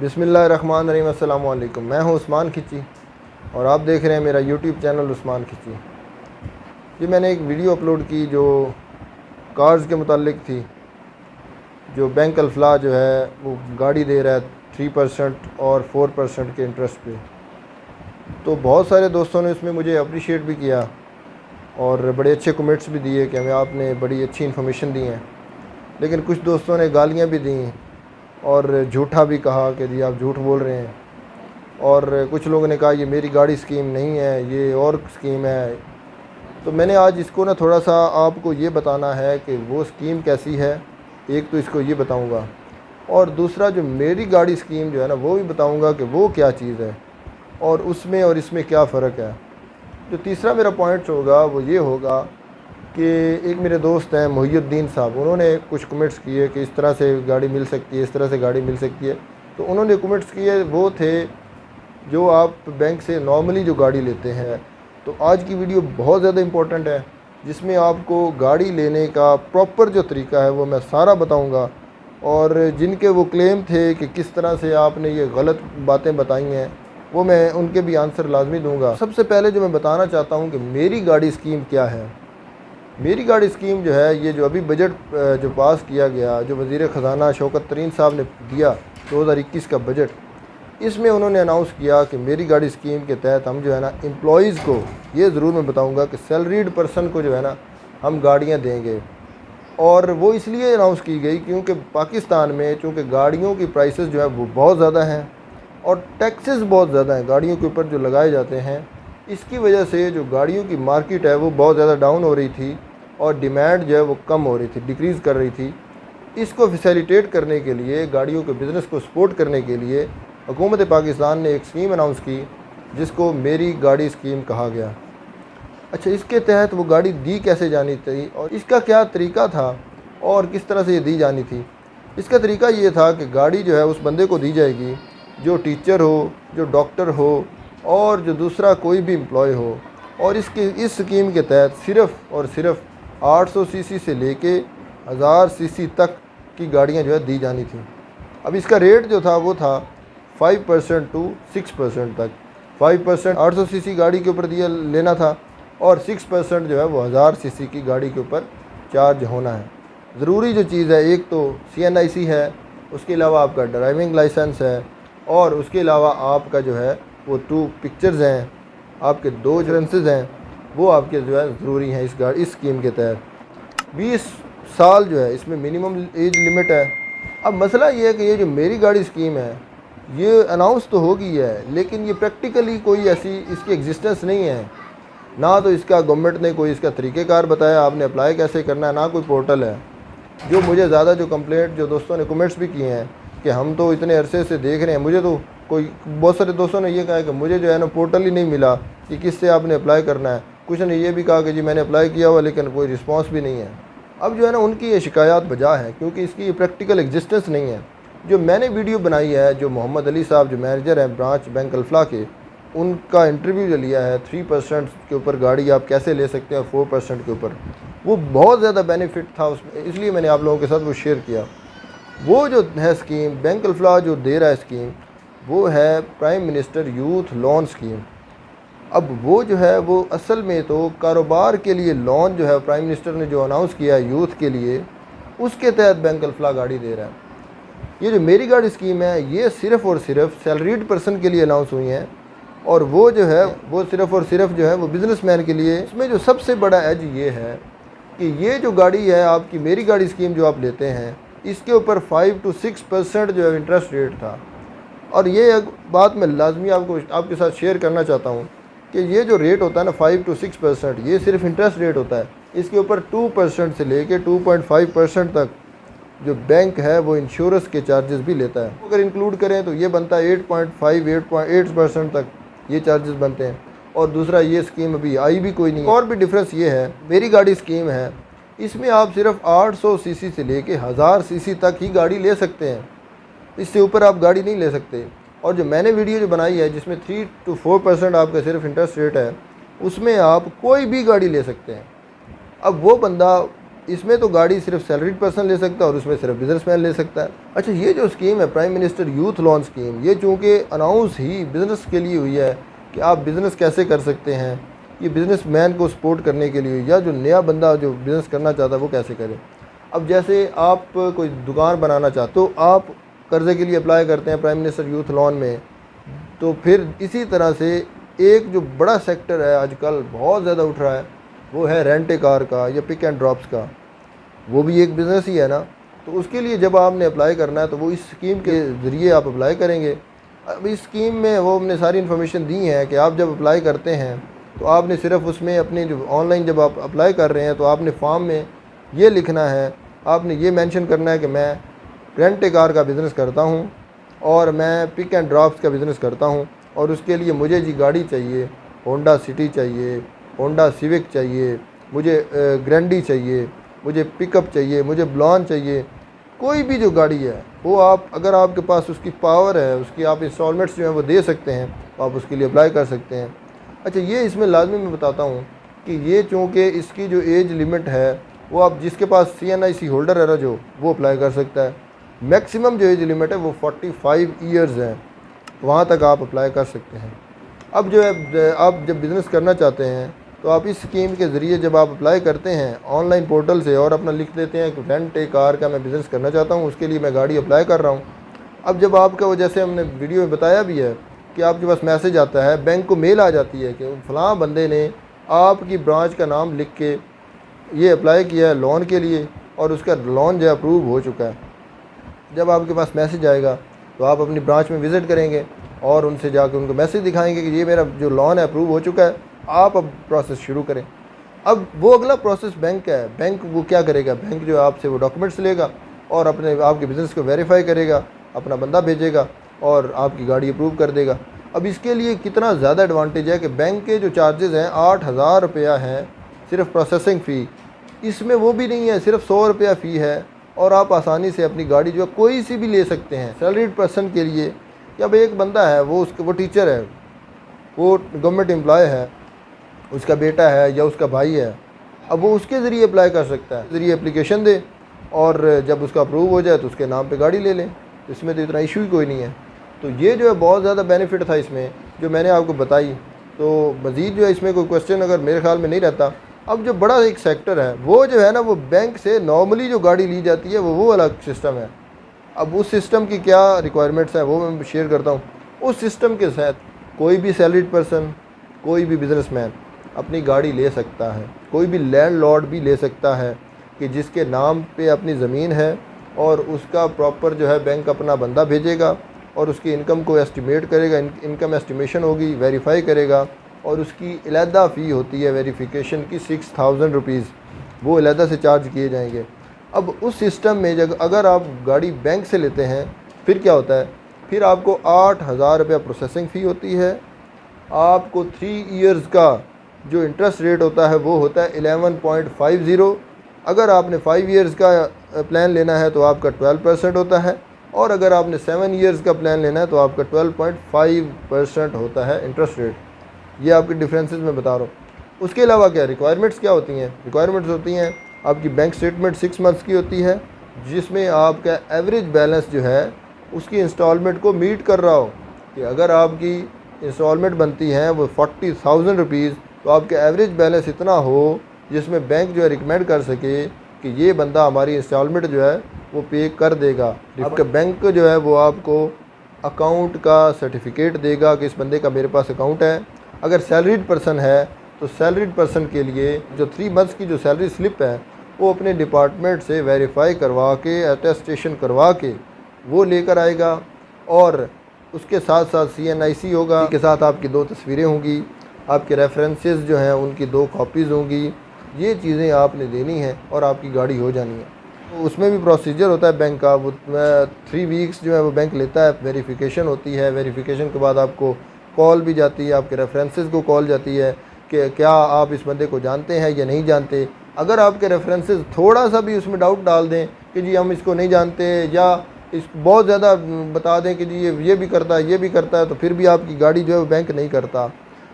बिस्मिल्लाहिर्रहमानिर्रहीम। अस्सलाम वालेकुम। मैं हूं उस्मान खिची और आप देख रहे हैं मेरा यूट्यूब चैनल उस्मान खिची। ये मैंने एक वीडियो अपलोड की जो कार्स के मुतालिक थी। जो बैंक अल्फला जो है वो गाड़ी दे रहा है 3% और 4% के इंटरेस्ट पे। तो बहुत सारे दोस्तों ने इसमें मुझे अप्रिशिएट भी किया और बड़े अच्छे कमेंट्स भी दिए कि हमें आपने बड़ी अच्छी इन्फॉर्मेशन दी हैं। लेकिन कुछ दोस्तों ने गालियाँ भी दी और झूठा भी कहा कि जी आप झूठ बोल रहे हैं। और कुछ लोगों ने कहा ये मेरी गाड़ी स्कीम नहीं है, ये और स्कीम है। तो मैंने आज इसको ना थोड़ा सा आपको ये बताना है कि वो स्कीम कैसी है। एक तो इसको ये बताऊंगा और दूसरा जो मेरी गाड़ी स्कीम जो है ना वो भी बताऊंगा कि वो क्या चीज़ है और उसमें और इसमें क्या फ़र्क है। जो तीसरा मेरा पॉइंट होगा वो ये होगा कि एक मेरे दोस्त हैं मोहिउद्दीन साहब, उन्होंने कुछ कमेंट्स किए कि इस तरह से गाड़ी मिल सकती है, इस तरह से गाड़ी मिल सकती है। तो उन्होंने कमेंट्स किए वो थे जो आप बैंक से नॉर्मली जो गाड़ी लेते हैं। तो आज की वीडियो बहुत ज़्यादा इम्पोर्टेंट है जिसमें आपको गाड़ी लेने का प्रॉपर जो तरीका है वो मैं सारा बताऊंगा। और जिनके वो क्लेम थे कि किस तरह से आपने ये गलत बातें बताई हैं वो मैं उनके भी आंसर लाजमी दूंगा। सबसे पहले जो मैं बताना चाहता हूँ कि मेरी गाड़ी स्कीम क्या है। मेरी गाड़ी स्कीम जो है ये जो अभी बजट जो पास किया गया, जो वज़ीर ख़जाना शौकत तरीन साहब ने दिया 2021 का बजट, इसमें उन्होंने अनाउंस किया कि मेरी गाड़ी स्कीम के तहत हम जो है ना एम्प्लॉइज़ को ये ज़रूर मैं बताऊंगा कि सैलरीड पर्सन को जो है ना हम गाड़ियां देंगे। और वो इसलिए अनाउंस की गई क्योंकि पाकिस्तान में चूँकि गाड़ियों की प्राइसेस जो है वो बहुत ज़्यादा हैं और टैक्सेस बहुत ज़्यादा हैं गाड़ियों के ऊपर जो लगाए जाते हैं। इसकी वजह से जो गाड़ियों की मार्केट है वो बहुत ज़्यादा डाउन हो रही थी और डिमांड जो है वो कम हो रही थी, डिक्रीज़ कर रही थी। इसको फैसिलिटेट करने के लिए, गाड़ियों के बिज़नेस को सपोर्ट करने के लिए हुकूमत पाकिस्तान ने एक स्कीम अनाउंस की जिसको मेरी गाड़ी स्कीम कहा गया। अच्छा, इसके तहत वो गाड़ी दी कैसे जानी थी और इसका क्या तरीका था और किस तरह से ये दी जानी थी। इसका तरीका ये था कि गाड़ी जो है उस बंदे को दी जाएगी जो टीचर हो, जो डॉक्टर हो और जो दूसरा कोई भी एम्प्लॉय हो। और इस स्कीम के तहत सिर्फ़ और सिर्फ 800 सीसी से लेके 1000 सीसी तक की गाड़ियां जो है दी जानी थी। अब इसका रेट जो था वो था 5% टू 6% तक। 5% 800 सीसी गाड़ी के ऊपर दिया लेना था और 6% जो है वो 1000 सीसी की गाड़ी के ऊपर चार्ज होना है। ज़रूरी जो चीज़ है एक तो CNIC है, उसके अलावा आपका ड्राइविंग लाइसेंस है और उसके अलावा आपका जो है वो 2 पिक्चर्स हैं, आपके 2 इंश्योरेंसेस हैं, वो आपके जो है ज़रूरी हैं इस स्कीम के तहत। 20 साल जो है इसमें मिनिमम एज लिमिट है। अब मसला ये है कि ये जो मेरी गाड़ी स्कीम है ये अनाउंस तो हो गई है लेकिन ये प्रैक्टिकली कोई ऐसी इसकी एग्जिस्टेंस नहीं है। ना तो इसका गवर्नमेंट ने कोई इसका तरीक़ेकार बताया आपने अप्लाई कैसे करना है, ना कोई पोर्टल है। जो मुझे ज़्यादा जो कंप्लेंट जो दोस्तों ने कमेंट्स भी किए हैं कि हम तो इतने अरसे से देख रहे हैं, मुझे तो बहुत सारे दोस्तों ने ये कहा कि मुझे जो है ना पोर्टल ही नहीं मिला कि किससे आपने अप्लाई करना है। कुछ ने ये भी कहा कि जी मैंने अप्लाई किया हुआ लेकिन कोई रिस्पांस भी नहीं है। अब जो है ना उनकी ये शिकायत बजा है क्योंकि इसकी ये प्रैक्टिकल एग्जिस्टेंस नहीं है। जो मैंने वीडियो बनाई है, जो मोहम्मद अली साहब जो मैनेजर हैं ब्रांच बैंक अल्फला के, उनका इंटरव्यू जो लिया है 3% के ऊपर गाड़ी आप कैसे ले सकते हैं 4% के ऊपर, वो बहुत ज़्यादा बेनिफिट था उसमें, इसलिए मैंने आप लोगों के साथ वो शेयर किया। वो जो है स्कीम बैंक अल्फला जो दे रहा है स्कीम वो है prime minister youth loan scheme. अब वो जो है वो असल में तो कारोबार के लिए लोन जो है प्राइम मिनिस्टर ने जो अनाउंस किया है यूथ के लिए, उसके तहत बैंक अल्फला गाड़ी दे रहा है। ये जो मेरी गाड़ी स्कीम है ये सिर्फ़ और सिर्फ सैलरीड पर्सन के लिए अनाउंस हुई है और वो जो है वो सिर्फ़ और सिर्फ जो है वो बिज़नेसमैन के लिए। इसमें जो सबसे बड़ा एज ये है कि ये जो गाड़ी है आपकी मेरी गाड़ी स्कीम जो आप लेते हैं इसके ऊपर 5 to 6% जो है इंटरेस्ट रेट था। और ये एक बात मैं लाजमी आपके साथ शेयर करना चाहता हूँ कि ये जो रेट होता है ना 5 to 6%, ये सिर्फ इंटरेस्ट रेट होता है। इसके ऊपर 2% से लेके 2.5% तक जो बैंक है वो इंश्योरेंस के चार्जेस भी लेता है। अगर इंक्लूड करें तो ये बनता है 8.5-8.8% तक ये चार्जेस बनते हैं। और दूसरा ये स्कीम अभी आई भी कोई नहीं है। और भी डिफरेंस ये है, मेरी गाड़ी स्कीम है इसमें आप सिर्फ 800 सीसी से लेके 1000 सीसी तक ही गाड़ी ले सकते हैं, इससे ऊपर आप गाड़ी नहीं ले सकते। और जो मैंने वीडियो जो बनाई है जिसमें 3 to 4% आपका सिर्फ इंटरेस्ट रेट है, उसमें आप कोई भी गाड़ी ले सकते हैं। अब वो बंदा इसमें तो गाड़ी सिर्फ सैलरीड पर्सन ले सकता है और उसमें सिर्फ बिजनेसमैन ले सकता है। अच्छा, ये जो स्कीम है prime minister youth loan scheme, ये चूँकि अनाउंस ही बिज़नेस के लिए हुई है कि आप बिज़नेस कैसे कर सकते हैं, ये बिज़नेसमैन को सपोर्ट करने के लिए, या जो नया बंदा जो बिज़नेस करना चाहता है वो कैसे करे। अब जैसे आप कोई दुकान बनाना चाहते हो, आप कर्ज़े के लिए अप्लाई करते हैं प्राइम मिनिस्टर यूथ लोन में, तो फिर इसी तरह से एक जो बड़ा सेक्टर है आजकल बहुत ज़्यादा उठ रहा है, वो है रेंट ए कार का या पिक एंड ड्रॉप्स का। वो भी एक बिज़नेस ही है ना। तो उसके लिए जब आपने अप्लाई करना है तो वो इस स्कीम के ज़रिए आप अप्लाई करेंगे। अब इस स्कीम में वो हमने सारी इन्फॉर्मेशन दी है कि आप जब अप्लाई करते हैं तो आपने सिर्फ उसमें अपनी जो ऑनलाइन जब आप अप्लाई कर रहे हैं तो आपने फॉर्म में ये लिखना है, आपने ये मेंशन करना है कि मैं रेंट ए कार का बिज़नेस करता हूँ और मैं पिक एंड ड्रॉप्स का बिज़नेस करता हूँ, और उसके लिए मुझे जी गाड़ी चाहिए, होंडा सिटी चाहिए, होंडा सिविक चाहिए, मुझे ग्रैंडी चाहिए, मुझे पिकअप चाहिए, मुझे ब्लॉन चाहिए, कोई भी जो गाड़ी है वो आप, अगर आपके पास उसकी पावर है, उसकी आप इंस्टॉलमेंट्स जो हैं वो दे सकते हैं, तो आप उसके लिए अप्लाई कर सकते हैं। अच्छा, ये इसमें लाजमी मैं बताता हूँ कि ये चूँकि इसकी जो एज लिमिट है वो आप जिसके पास CNIC होल्डर है ना जो, वो अप्लाई कर सकता है। मैक्सिमम जो एज लिमिट है वो 45 ईयर्स है, वहाँ तक आप अप्लाई कर सकते हैं। अब जो है, आप जब बिज़नेस करना चाहते हैं तो आप इस स्कीम के ज़रिए जब आप अप्लाई करते हैं ऑनलाइन पोर्टल से और अपना लिख देते हैं कि रेंट ए कार का मैं बिज़नेस करना चाहता हूँ, उसके लिए मैं गाड़ी अप्लाई कर रहा हूँ। अब जब आपका वो, जैसे हमने वीडियो में बताया भी है कि आपके पास मैसेज आता है, बैंक को मेल आ जाती है कि फ़लाँ बंदे ने आपकी ब्रांच का नाम लिख के ये अप्लाई किया है लोन के लिए और उसका लोन जो अप्रूव हो चुका है। जब आपके पास मैसेज आएगा तो आप अपनी ब्रांच में विज़िट करेंगे और उनसे जाकर उनको मैसेज दिखाएंगे कि ये मेरा जो लोन है अप्रूव हो चुका है, आप अब प्रोसेस शुरू करें। अब वो अगला प्रोसेस बैंक का है। बैंक वो क्या करेगा, बैंक जो आपसे वो डॉक्यूमेंट्स लेगा और अपने आपके बिज़नेस को वेरीफाई करेगा, अपना बंदा भेजेगा और आपकी गाड़ी अप्रूव कर देगा। अब इसके लिए कितना ज़्यादा एडवांटेज है कि बैंक के जो चार्जेज़ हैं 8,000 रुपया हैं सिर्फ प्रोसेसिंग फ़ी, इसमें वो भी नहीं है, सिर्फ 100 रुपया फ़ी है और आप आसानी से अपनी गाड़ी जो है कोई सी भी ले सकते हैं। सैलरीड पर्सन के लिए, जब एक बंदा है वो टीचर है, वो गवर्नमेंट एम्प्लॉय है, उसका बेटा है या उसका भाई है, अब वो उसके ज़रिए अप्लाई कर सकता है, ज़रिए एप्लीकेशन दे और जब उसका अप्रूव हो जाए तो उसके नाम पे गाड़ी ले लें। इसमें तो इतना इशू ही कोई नहीं है। तो ये जो है बहुत ज़्यादा बेनिफिट था इसमें जो मैंने आपको बताई। तो मज़ीद जो है इसमें कोई क्वेश्चन अगर मेरे ख्याल में नहीं रहता। अब जो बड़ा एक सेक्टर है वो जो है ना, वो बैंक से नॉर्मली जो गाड़ी ली जाती है वो अलग सिस्टम है। अब उस सिस्टम की क्या रिक्वायरमेंट्स हैं वो मैं शेयर करता हूँ। उस सिस्टम के साथ कोई भी सैलरीड पर्सन, कोई भी बिजनेसमैन अपनी गाड़ी ले सकता है, कोई भी लैंडलॉर्ड भी ले सकता है कि जिसके नाम पे अपनी ज़मीन है और उसका प्रॉपर जो है बैंक अपना बंदा भेजेगा और उसकी इनकम को एस्टिमेट करेगा, इनकम एस्टिमेशन होगी, वेरीफाई करेगा और उसकी अलहदा फ़ी होती है वेरिफिकेशन की 6,000 रुपीज़, वो अलहदा से चार्ज किए जाएंगे। अब उस सिस्टम में जब अगर आप गाड़ी बैंक से लेते हैं फिर क्या होता है, फिर आपको 8,000 रुपया प्रोसेसिंग फ़ी होती है, आपको 3 इयर्स का जो इंटरेस्ट रेट होता है वो होता है 11.50। अगर आपने 5 इयर्स का प्लान लेना है तो आपका 12% होता है और अगर आपने 7 इयर्स का प्लान लेना है तो आपका 12.5% होता है इंटरेस्ट रेट। ये आपके डिफरेंसेस में बता रहा हूँ। उसके अलावा क्या रिक्वायरमेंट्स क्या होती हैं? रिक्वायरमेंट्स होती हैं आपकी बैंक स्टेटमेंट 6 मंथ्स की होती है जिसमें आपका एवरेज बैलेंस जो है उसकी इंस्टॉलमेंट को मीट कर रहा हो कि अगर आपकी इंस्टॉलमेंट बनती है वो 40,000 रुपीज़ तो आपका एवरेज बैलेंस इतना हो जिसमें बैंक जो है रिकमेंड कर सके कि ये बंदा हमारी इंस्टॉलमेंट जो है वो पे कर देगा। आपका बैंक जो है वो आपको अकाउंट का सर्टिफिकेट देगा कि इस बंदे का मेरे पास अकाउंट है। अगर सैलरीड पर्सन है तो सैलरीड पर्सन के लिए जो 3 मंथ्स की जो सैलरी स्लिप है वो अपने डिपार्टमेंट से वेरीफाई करवा के, अटेस्टेशन करवा के वो लेकर आएगा और उसके साथ साथ CNIC होगा, के साथ आपकी 2 तस्वीरें होंगी, आपके रेफरेंसेस जो हैं उनकी 2 कॉपीज़ होंगी। ये चीज़ें आपने देनी है और आपकी गाड़ी हो जानी है। तो उसमें भी प्रोसीजर होता है बैंक का, वो 3 वीक्स जो है वो बैंक लेता है, वेरिफिकेशन होती है। वेरिफिकेशन के बाद आपको कॉल भी जाती है, आपके रेफरेंसेस को कॉल जाती है कि क्या आप इस बंदे को जानते हैं या नहीं जानते। अगर आपके रेफरेंसेस थोड़ा सा भी उसमें डाउट डाल दें कि जी हम इसको नहीं जानते या इस बहुत ज़्यादा बता दें कि जी ये भी करता है, ये भी करता है, तो फिर भी आपकी गाड़ी जो है वो बैंक नहीं करता।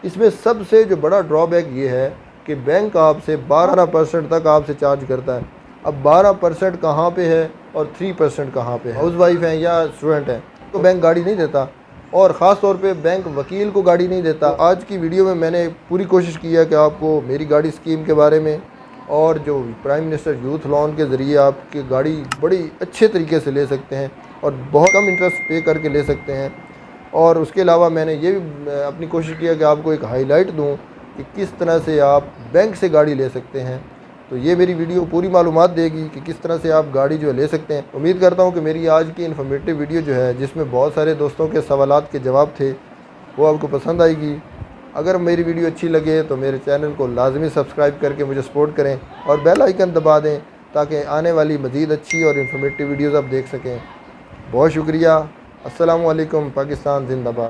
इसमें सबसे जो बड़ा ड्रॉबैक ये है कि बैंक आपसे 12% तक आपसे चार्ज करता है। अब 12% कहाँ पे है और 3% कहाँ पे है। हाउस वाइफ हैं या स्टूडेंट हैं तो बैंक गाड़ी नहीं देता, और ख़ास तौर पे बैंक वकील को गाड़ी नहीं देता। आज की वीडियो में मैंने पूरी कोशिश की है कि आपको मेरी गाड़ी स्कीम के बारे में और जो प्राइम मिनिस्टर यूथ लोन के ज़रिए आपकी गाड़ी बड़ी अच्छे तरीके से ले सकते हैं और बहुत कम इंटरेस्ट पे करके ले सकते हैं। और उसके अलावा मैंने ये भी अपनी कोशिश किया कि आपको एक हाईलाइट दूं कि किस तरह से आप बैंक से गाड़ी ले सकते हैं। तो ये मेरी वीडियो पूरी मालूमात देगी कि किस तरह से आप गाड़ी जो है ले सकते हैं। उम्मीद करता हूँ कि मेरी आज की इन्फॉर्मेटिव वीडियो जो है, जिसमें बहुत सारे दोस्तों के सवालात के जवाब थे, वो आपको पसंद आएगी। अगर मेरी वीडियो अच्छी लगे तो मेरे चैनल को लाजमी सब्सक्राइब करके मुझे सपोर्ट करें और बेल आइकन दबा दें ताकि आने वाली मज़ीद अच्छी और इन्फॉर्मेटिव वीडियोज़ आप देख सकें। बहुत शुक्रिया। अस्सलामु अलैकुम। पाकिस्तान जिंदाबाद।